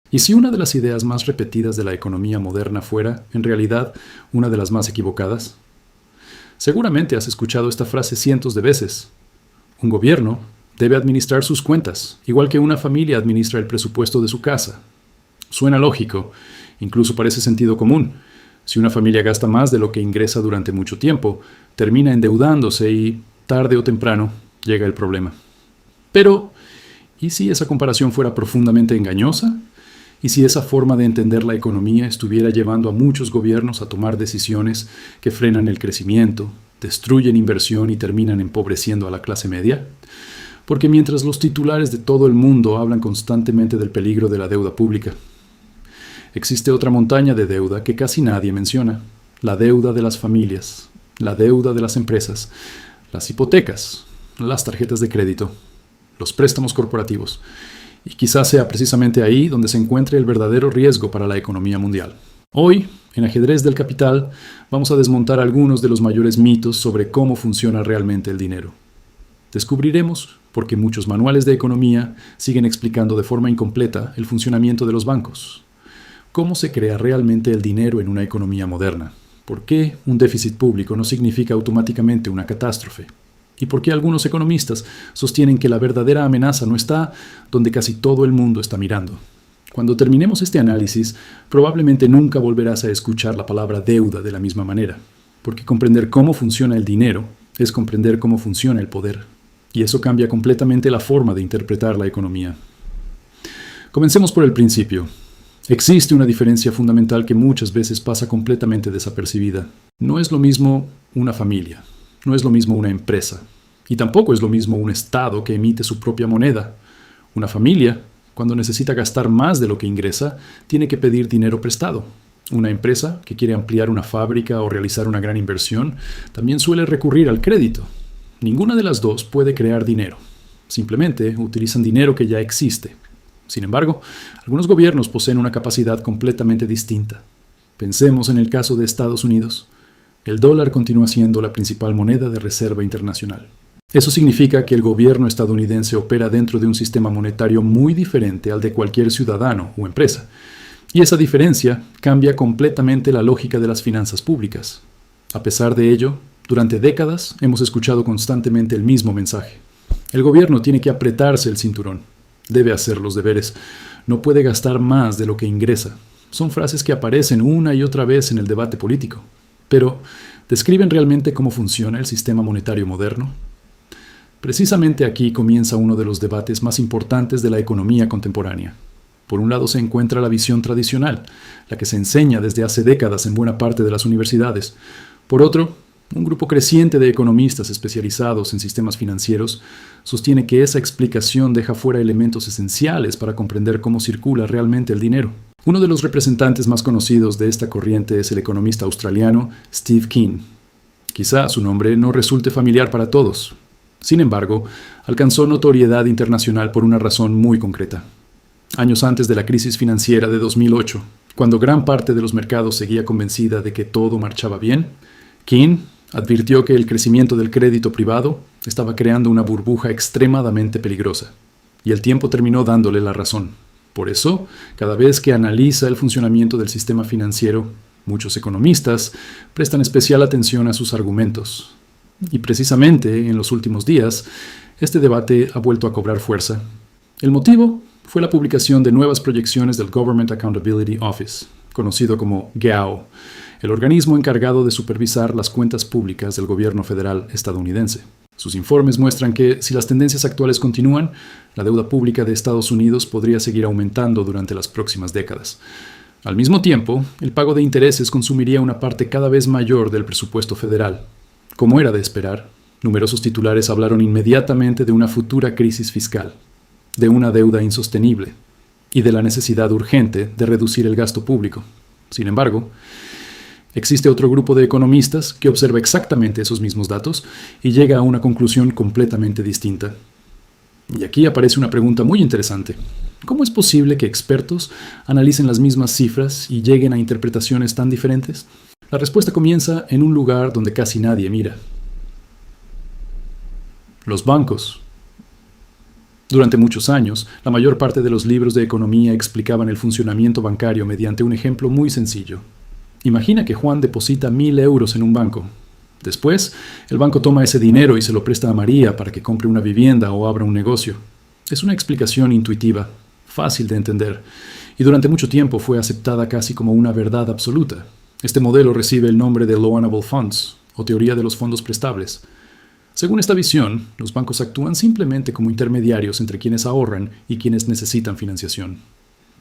¿Y si una de las ideas más repetidas de la economía moderna fuera, en realidad, una de las más equivocadas? Seguramente has escuchado esta frase cientos de veces. Un gobierno debe administrar sus cuentas, igual que una familia administra el presupuesto de su casa. Suena lógico, incluso parece sentido común. Si una familia gasta más de lo que ingresa durante mucho tiempo, termina endeudándose y, tarde o temprano, llega el problema. Pero, ¿y si esa comparación fuera profundamente engañosa? ¿Y si esa forma de entender la economía estuviera llevando a muchos gobiernos a tomar decisiones que frenan el crecimiento, destruyen inversión y terminan empobreciendo a la clase media? Porque mientras los titulares de todo el mundo hablan constantemente del peligro de la deuda pública, existe otra montaña de deuda que casi nadie menciona: la deuda de las familias, la deuda de las empresas, las hipotecas, las tarjetas de crédito, los préstamos corporativos. Y quizás sea precisamente ahí donde se encuentre el verdadero riesgo para la economía mundial. Hoy, en Ajedrez del Capital, vamos a desmontar algunos de los mayores mitos sobre cómo funciona realmente el dinero. Descubriremos por qué muchos manuales de economía siguen explicando de forma incompleta el funcionamiento de los bancos. ¿Cómo se crea realmente el dinero en una economía moderna? ¿Por qué un déficit público no significa automáticamente una catástrofe? ¿Y por qué algunos economistas sostienen que la verdadera amenaza no está donde casi todo el mundo está mirando? Cuando terminemos este análisis, probablemente nunca volverás a escuchar la palabra deuda de la misma manera, porque comprender cómo funciona el dinero es comprender cómo funciona el poder, y eso cambia completamente la forma de interpretar la economía. Comencemos por el principio. Existe una diferencia fundamental que muchas veces pasa completamente desapercibida. No es lo mismo una familia. No es lo mismo una empresa, y tampoco es lo mismo un Estado que emite su propia moneda. Una familia, cuando necesita gastar más de lo que ingresa, tiene que pedir dinero prestado. Una empresa que quiere ampliar una fábrica o realizar una gran inversión, también suele recurrir al crédito. Ninguna de las dos puede crear dinero. Simplemente utilizan dinero que ya existe. Sin embargo, algunos gobiernos poseen una capacidad completamente distinta. Pensemos en el caso de Estados Unidos. El dólar continúa siendo la principal moneda de reserva internacional. Eso significa que el gobierno estadounidense opera dentro de un sistema monetario muy diferente al de cualquier ciudadano o empresa. Y esa diferencia cambia completamente la lógica de las finanzas públicas. A pesar de ello, durante décadas hemos escuchado constantemente el mismo mensaje. El gobierno tiene que apretarse el cinturón. Debe hacer los deberes. No puede gastar más de lo que ingresa. Son frases que aparecen una y otra vez en el debate político. Pero, ¿describen realmente cómo funciona el sistema monetario moderno? Precisamente aquí comienza uno de los debates más importantes de la economía contemporánea. Por un lado se encuentra la visión tradicional, la que se enseña desde hace décadas en buena parte de las universidades. Por otro, un grupo creciente de economistas especializados en sistemas financieros sostiene que esa explicación deja fuera elementos esenciales para comprender cómo circula realmente el dinero. Uno de los representantes más conocidos de esta corriente es el economista australiano Steve Keen. Quizá su nombre no resulte familiar para todos. Sin embargo, alcanzó notoriedad internacional por una razón muy concreta. Años antes de la crisis financiera de 2008, cuando gran parte de los mercados seguía convencida de que todo marchaba bien, Keen advirtió que el crecimiento del crédito privado estaba creando una burbuja extremadamente peligrosa, y el tiempo terminó dándole la razón. Por eso, cada vez que analiza el funcionamiento del sistema financiero, muchos economistas prestan especial atención a sus argumentos. Y precisamente en los últimos días, este debate ha vuelto a cobrar fuerza. El motivo fue la publicación de nuevas proyecciones del Government Accountability Office, conocido como GAO, el organismo encargado de supervisar las cuentas públicas del gobierno federal estadounidense. Sus informes muestran que, si las tendencias actuales continúan, la deuda pública de Estados Unidos podría seguir aumentando durante las próximas décadas. Al mismo tiempo, el pago de intereses consumiría una parte cada vez mayor del presupuesto federal. Como era de esperar, numerosos titulares hablaron inmediatamente de una futura crisis fiscal, de una deuda insostenible y de la necesidad urgente de reducir el gasto público. Sin embargo, existe otro grupo de economistas que observa exactamente esos mismos datos y llega a una conclusión completamente distinta. Y aquí aparece una pregunta muy interesante. ¿Cómo es posible que expertos analicen las mismas cifras y lleguen a interpretaciones tan diferentes? La respuesta comienza en un lugar donde casi nadie mira: los bancos. Durante muchos años, la mayor parte de los libros de economía explicaban el funcionamiento bancario mediante un ejemplo muy sencillo. Imagina que Juan deposita 1.000 euros en un banco. Después, el banco toma ese dinero y se lo presta a María para que compre una vivienda o abra un negocio. Es una explicación intuitiva, fácil de entender, y durante mucho tiempo fue aceptada casi como una verdad absoluta. Este modelo recibe el nombre de Loanable Funds, o teoría de los fondos prestables. Según esta visión, los bancos actúan simplemente como intermediarios entre quienes ahorran y quienes necesitan financiación.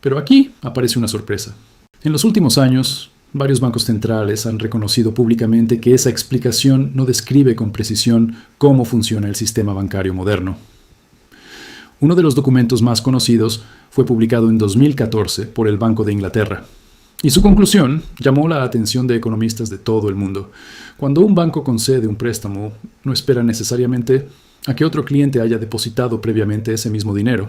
Pero aquí aparece una sorpresa. En los últimos años, varios bancos centrales han reconocido públicamente que esa explicación no describe con precisión cómo funciona el sistema bancario moderno. Uno de los documentos más conocidos fue publicado en 2014 por el Banco de Inglaterra. Y su conclusión llamó la atención de economistas de todo el mundo. Cuando un banco concede un préstamo, no espera necesariamente a que otro cliente haya depositado previamente ese mismo dinero.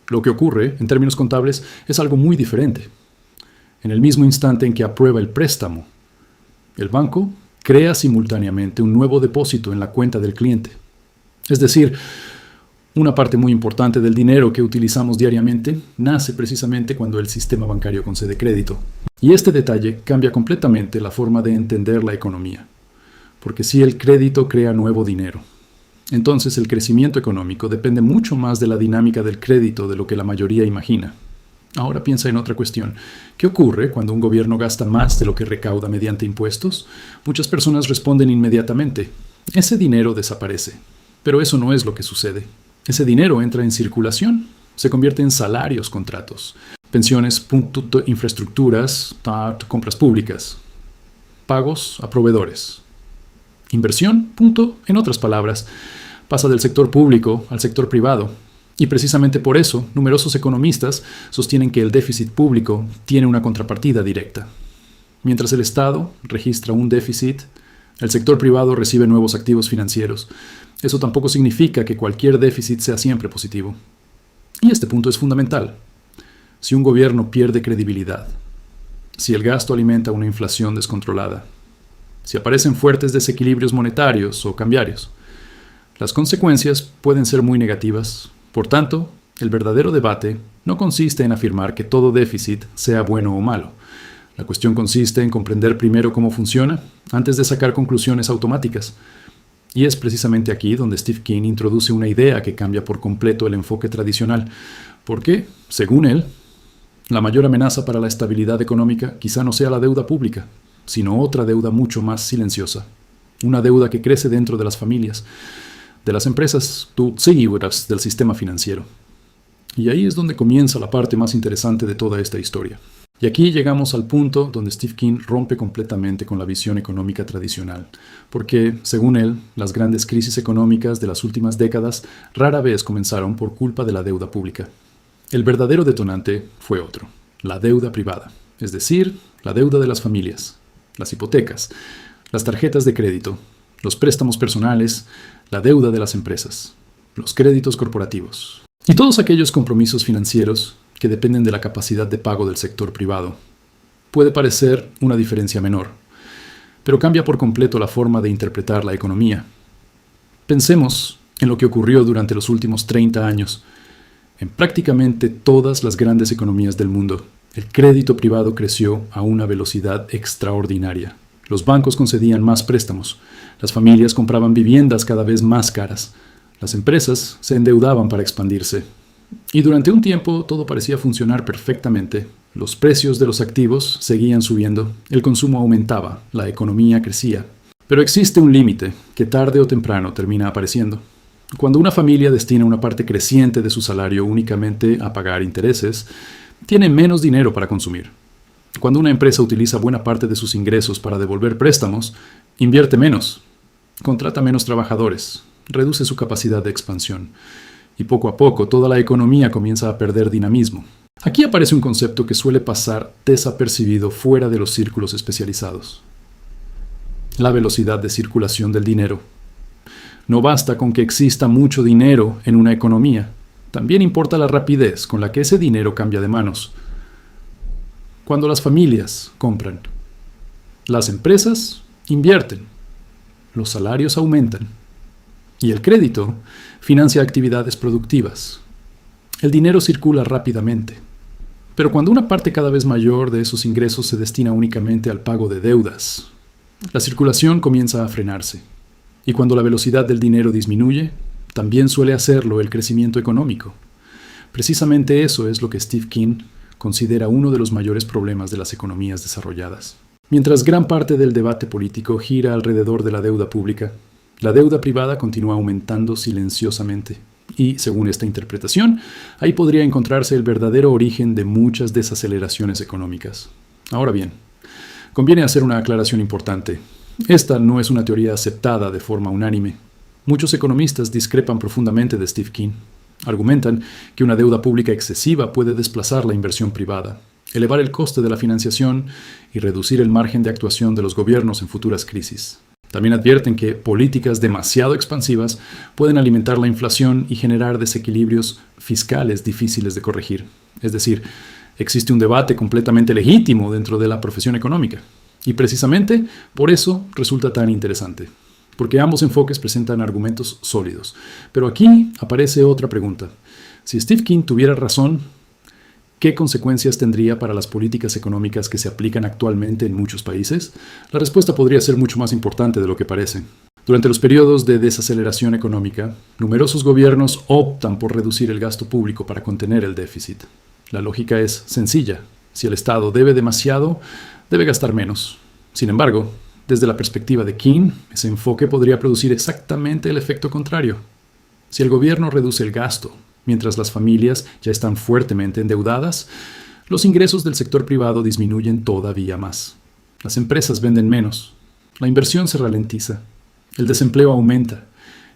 Lo que ocurre, en términos contables, es algo muy diferente. En el mismo instante en que aprueba el préstamo, el banco crea simultáneamente un nuevo depósito en la cuenta del cliente. Es decir, una parte muy importante del dinero que utilizamos diariamente nace precisamente cuando el sistema bancario concede crédito. Y este detalle cambia completamente la forma de entender la economía. Porque si el crédito crea nuevo dinero, entonces el crecimiento económico depende mucho más de la dinámica del crédito de lo que la mayoría imagina. Ahora piensa en otra cuestión. ¿Qué ocurre cuando un gobierno gasta más de lo que recauda mediante impuestos? Muchas personas responden inmediatamente: ese dinero desaparece. Pero eso no es lo que sucede. Ese dinero entra en circulación, se convierte en salarios, contratos, pensiones, infraestructuras, compras públicas, pagos a proveedores. Inversión, en otras palabras, pasa del sector público al sector privado. Y precisamente por eso, numerosos economistas sostienen que el déficit público tiene una contrapartida directa. Mientras el Estado registra un déficit, el sector privado recibe nuevos activos financieros. Eso tampoco significa que cualquier déficit sea siempre positivo. Y este punto es fundamental. Si un gobierno pierde credibilidad, si el gasto alimenta una inflación descontrolada, si aparecen fuertes desequilibrios monetarios o cambiarios, las consecuencias pueden ser muy negativas. Por tanto, el verdadero debate no consiste en afirmar que todo déficit sea bueno o malo. La cuestión consiste en comprender primero cómo funciona antes de sacar conclusiones automáticas. Y es precisamente aquí donde Steve King introduce una idea que cambia por completo el enfoque tradicional, porque, según él, la mayor amenaza para la estabilidad económica quizá no sea la deuda pública, sino otra deuda mucho más silenciosa, una deuda que crece dentro de las familias, de las empresas seguidoras del sistema financiero. Y ahí es donde comienza la parte más interesante de toda esta historia. Y aquí llegamos al punto donde Steve King rompe completamente con la visión económica tradicional, porque, según él, las grandes crisis económicas de las últimas décadas rara vez comenzaron por culpa de la deuda pública. El verdadero detonante fue otro: la deuda privada, es decir, la deuda de las familias, las hipotecas, las tarjetas de crédito, los préstamos personales, la deuda de las empresas, los créditos corporativos y todos aquellos compromisos financieros que dependen de la capacidad de pago del sector privado. Puede parecer una diferencia menor, pero cambia por completo la forma de interpretar la economía. Pensemos en lo que ocurrió durante los últimos 30 años. En prácticamente todas las grandes economías del mundo, el crédito privado creció a una velocidad extraordinaria. Los bancos concedían más préstamos, las familias compraban viviendas cada vez más caras, las empresas se endeudaban para expandirse. Y durante un tiempo todo parecía funcionar perfectamente. Los precios de los activos seguían subiendo, el consumo aumentaba, la economía crecía. Pero existe un límite que tarde o temprano termina apareciendo. Cuando una familia destina una parte creciente de su salario únicamente a pagar intereses, tiene menos dinero para consumir. Cuando una empresa utiliza buena parte de sus ingresos para devolver préstamos, invierte menos, contrata menos trabajadores, reduce su capacidad de expansión. Y poco a poco toda la economía comienza a perder dinamismo. Aquí aparece un concepto que suele pasar desapercibido fuera de los círculos especializados: la velocidad de circulación del dinero. No basta con que exista mucho dinero en una economía, también importa la rapidez con la que ese dinero cambia de manos. Cuando las familias compran, las empresas invierten, los salarios aumentan y el crédito financia actividades productivas, El dinero circula rápidamente, pero cuando una parte cada vez mayor de esos ingresos se destina únicamente al pago de deudas, la circulación comienza a frenarse. Y cuando la velocidad del dinero disminuye, también suele hacerlo el crecimiento económico. Precisamente eso es lo que Steve Keen considera uno de los mayores problemas de las economías desarrolladas. Mientras gran parte del debate político gira alrededor de la deuda pública, la deuda privada continúa aumentando silenciosamente. Y, según esta interpretación, ahí podría encontrarse el verdadero origen de muchas desaceleraciones económicas. Ahora bien, conviene hacer una aclaración importante. Esta no es una teoría aceptada de forma unánime. Muchos economistas discrepan profundamente de Steve Keen. Argumentan que una deuda pública excesiva puede desplazar la inversión privada, elevar el coste de la financiación y reducir el margen de actuación de los gobiernos en futuras crisis. También advierten que políticas demasiado expansivas pueden alimentar la inflación y generar desequilibrios fiscales difíciles de corregir. Es decir, existe un debate completamente legítimo dentro de la profesión económica. Y precisamente por eso resulta tan interesante, porque ambos enfoques presentan argumentos sólidos. Pero aquí aparece otra pregunta. Si Steve Keen tuviera razón, ¿qué consecuencias tendría para las políticas económicas que se aplican actualmente en muchos países? La respuesta podría ser mucho más importante de lo que parece. Durante los periodos de desaceleración económica, numerosos gobiernos optan por reducir el gasto público para contener el déficit. La lógica es sencilla. Si el Estado debe demasiado, debe gastar menos. Sin embargo, desde la perspectiva de Keen, ese enfoque podría producir exactamente el efecto contrario. Si el gobierno reduce el gasto, mientras las familias ya están fuertemente endeudadas, los ingresos del sector privado disminuyen todavía más. Las empresas venden menos, la inversión se ralentiza, el desempleo aumenta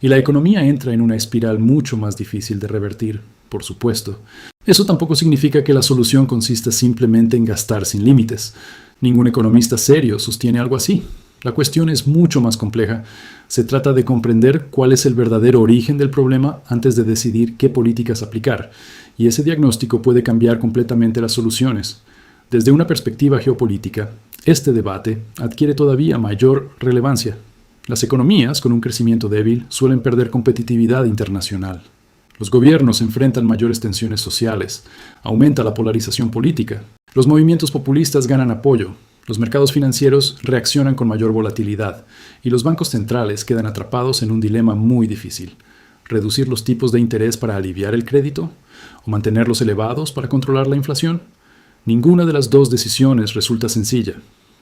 y la economía entra en una espiral mucho más difícil de revertir, por supuesto. Eso tampoco significa que la solución consista simplemente en gastar sin límites. Ningún economista serio sostiene algo así. La cuestión es mucho más compleja. Se trata de comprender cuál es el verdadero origen del problema antes de decidir qué políticas aplicar, y ese diagnóstico puede cambiar completamente las soluciones. Desde una perspectiva geopolítica, este debate adquiere todavía mayor relevancia. Las economías con un crecimiento débil suelen perder competitividad internacional. Los gobiernos enfrentan mayores tensiones sociales, aumenta la polarización política. Los movimientos populistas ganan apoyo. Los mercados financieros reaccionan con mayor volatilidad y los bancos centrales quedan atrapados en un dilema muy difícil. ¿Reducir los tipos de interés para aliviar el crédito? ¿O mantenerlos elevados para controlar la inflación? Ninguna de las dos decisiones resulta sencilla,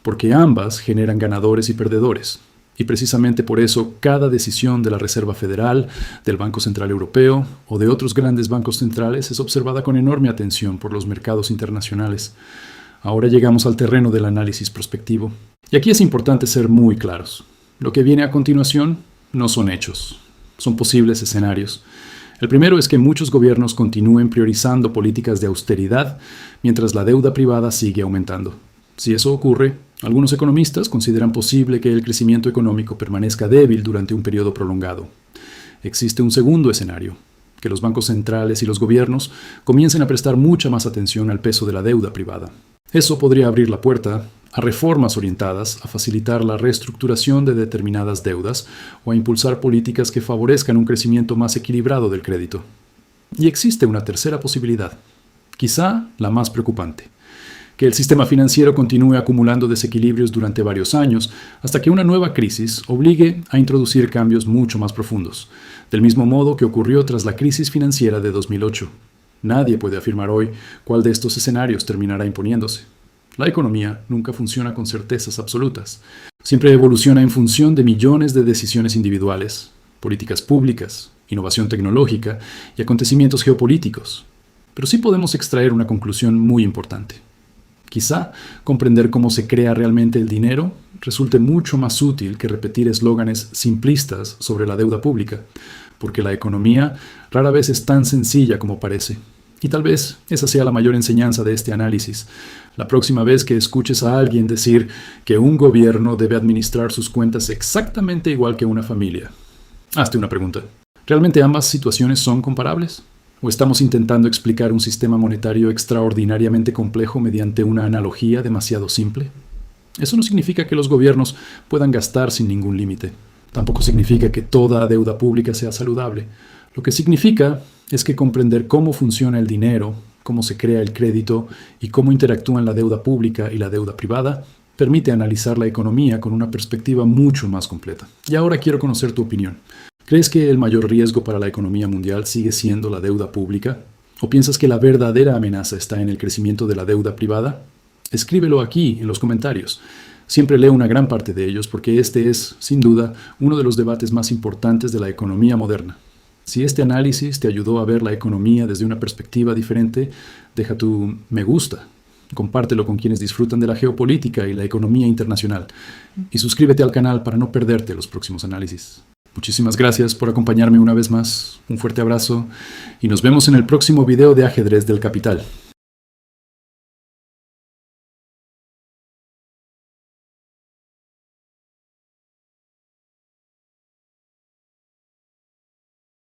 porque ambas generan ganadores y perdedores. Y precisamente por eso cada decisión de la Reserva Federal, del Banco Central Europeo o de otros grandes bancos centrales es observada con enorme atención por los mercados internacionales. Ahora llegamos al terreno del análisis prospectivo. Y aquí es importante ser muy claros. Lo que viene a continuación no son hechos, son posibles escenarios. El primero es que muchos gobiernos continúen priorizando políticas de austeridad mientras la deuda privada sigue aumentando. Si eso ocurre, algunos economistas consideran posible que el crecimiento económico permanezca débil durante un periodo prolongado. Existe un segundo escenario, que los bancos centrales y los gobiernos comiencen a prestar mucha más atención al peso de la deuda privada. Eso podría abrir la puerta a reformas orientadas a facilitar la reestructuración de determinadas deudas o a impulsar políticas que favorezcan un crecimiento más equilibrado del crédito. Y existe una tercera posibilidad, quizá la más preocupante, que el sistema financiero continúe acumulando desequilibrios durante varios años hasta que una nueva crisis obligue a introducir cambios mucho más profundos, del mismo modo que ocurrió tras la crisis financiera de 2008. Nadie puede afirmar hoy cuál de estos escenarios terminará imponiéndose. La economía nunca funciona con certezas absolutas. Siempre evoluciona en función de millones de decisiones individuales, políticas públicas, innovación tecnológica y acontecimientos geopolíticos. Pero sí podemos extraer una conclusión muy importante. Quizá comprender cómo se crea realmente el dinero resulte mucho más útil que repetir eslóganes simplistas sobre la deuda pública, porque la economía rara vez es tan sencilla como parece. Y tal vez esa sea la mayor enseñanza de este análisis. La próxima vez que escuches a alguien decir que un gobierno debe administrar sus cuentas exactamente igual que una familia, hazte una pregunta. ¿Realmente ambas situaciones son comparables? ¿O estamos intentando explicar un sistema monetario extraordinariamente complejo mediante una analogía demasiado simple? Eso no significa que los gobiernos puedan gastar sin ningún límite. Tampoco significa que toda deuda pública sea saludable. Lo que significa es que comprender cómo funciona el dinero, cómo se crea el crédito y cómo interactúan la deuda pública y la deuda privada permite analizar la economía con una perspectiva mucho más completa. Y ahora quiero conocer tu opinión. ¿Crees que el mayor riesgo para la economía mundial sigue siendo la deuda pública? ¿O piensas que la verdadera amenaza está en el crecimiento de la deuda privada? Escríbelo aquí en los comentarios. Siempre leo una gran parte de ellos porque este es, sin duda, uno de los debates más importantes de la economía moderna. Si este análisis te ayudó a ver la economía desde una perspectiva diferente, deja tu me gusta, compártelo con quienes disfrutan de la geopolítica y la economía internacional y suscríbete al canal para no perderte los próximos análisis. Muchísimas gracias por acompañarme una vez más, un fuerte abrazo y nos vemos en el próximo video de Ajedrez del Capital.